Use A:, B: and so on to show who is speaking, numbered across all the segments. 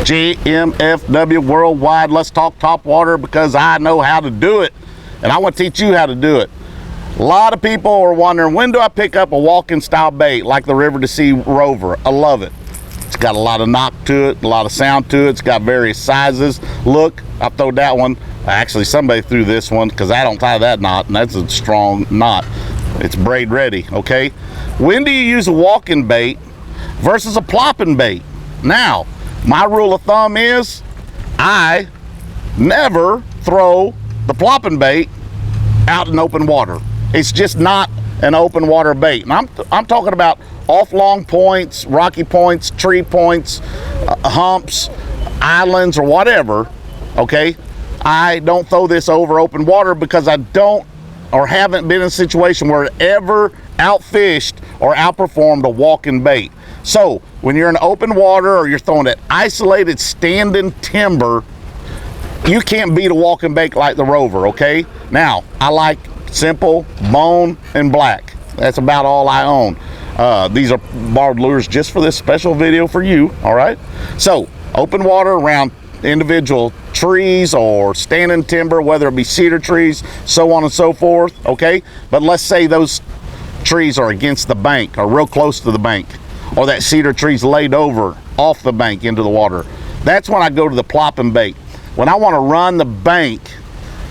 A: GMFW worldwide. Let's talk top water because I know how to do it, and I want to teach you how to do it. A lot of people are wondering, when do I pick up a walking style bait like the River2Sea Rover? I love it. It's got a lot of knock to it, a lot of sound to it. It's got various sizes. Look, I throwed that one. Actually, somebody threw this one because I don't tie that knot, and that's a strong knot. It's braid ready, okay? When do you use a walking bait versus a plopping bait? Now, my rule of thumb is I never throw the plopping bait out in open water. It's just not an open water bait. And I'm talking about off long points, rocky points, tree points, humps, islands, or whatever, okay? I don't throw this over open water because I don't or haven't been in a situation where it ever outfished or outperformed a walking bait. So when you're in open water or you're throwing at isolated standing timber, you can't beat a walking bait like the Rover, okay? Now, I like simple, bone, and black. That's about all I own. These are barbed lures just for this special video for you, all right? So, open water around individual trees or standing timber, whether it be cedar trees, so on and so forth, okay? But let's say those trees are against the bank or real close to the bank, or that cedar tree's laid over off the bank into the water. That's when I go to the plopping bait. When I want to run the bank,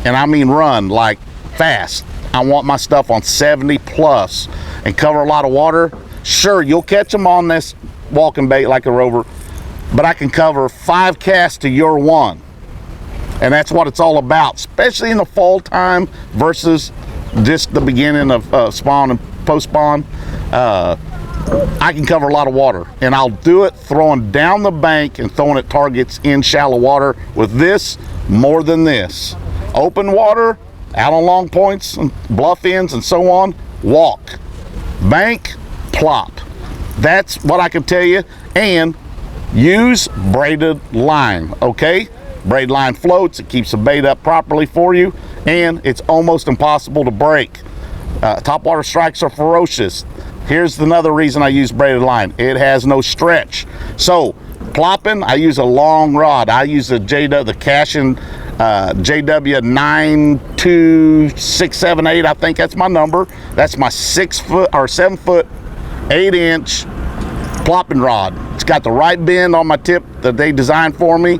A: and I mean run like fast, I want my stuff on 70 plus and cover a lot of water. Sure, you'll catch them on this walking bait like a Rover, but I can cover 5 casts to your 1. And that's what it's all about, especially in the fall time versus just the beginning of spawn and post spawn. I can cover a lot of water, and I'll do it throwing down the bank and throwing at targets in shallow water with this more than this. Open water, out on long points and bluff ends and so on, walk. Bank, plop. That's what I can tell you. And use braided line, okay? Braid line floats, it keeps the bait up properly for you, and it's almost impossible to break. Topwater strikes are ferocious. Here's another reason I use braided line. It has no stretch. So, plopping, I use a long rod. I use the Cashin JW 92678, I think that's my number. That's my 6 foot or 7 foot 8 inch plopping rod. It's got the right bend on my tip that they designed for me.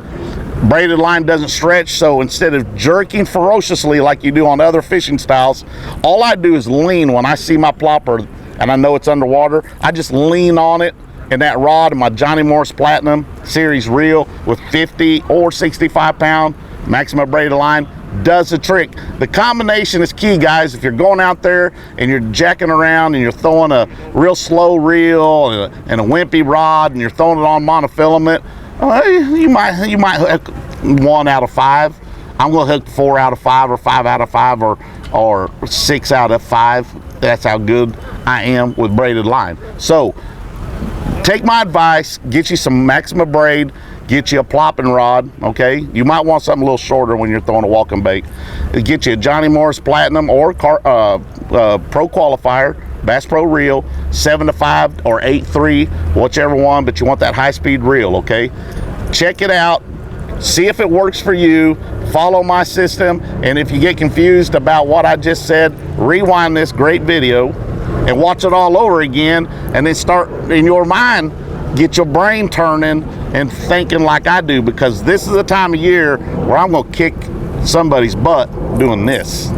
A: Braided line doesn't stretch, so instead of jerking ferociously like you do on other fishing styles, all I do is lean when I see my plopper and I know it's underwater. I just lean on it, and that rod, my Johnny Morris Platinum Series reel with 50 or 65 pound maximum braided line, does the trick. The combination is key, guys. If you're going out there and you're jacking around and you're throwing a real slow reel and a wimpy rod and you're throwing it on monofilament, you might hook 1 out of 5. I'm gonna hook 4 out of 5 or 5 out of 5 or 6 out of 5. That's how good I am with braided line. So take my advice, get you some Maxima braid, get you a plopping rod, okay? You might want something a little shorter when you're throwing a walking bait. Get you a Johnny Morris Platinum or Pro Qualifier, Bass Pro reel, 7-5 or 8-3, whichever one, but you want that high-speed reel, okay? Check it out, see if it works for you, follow my system, and if you get confused about what I just said, rewind this great video and watch it all over again, and then start in your mind, get your brain turning and thinking like I do, because this is the time of year where I'm gonna kick somebody's butt doing this.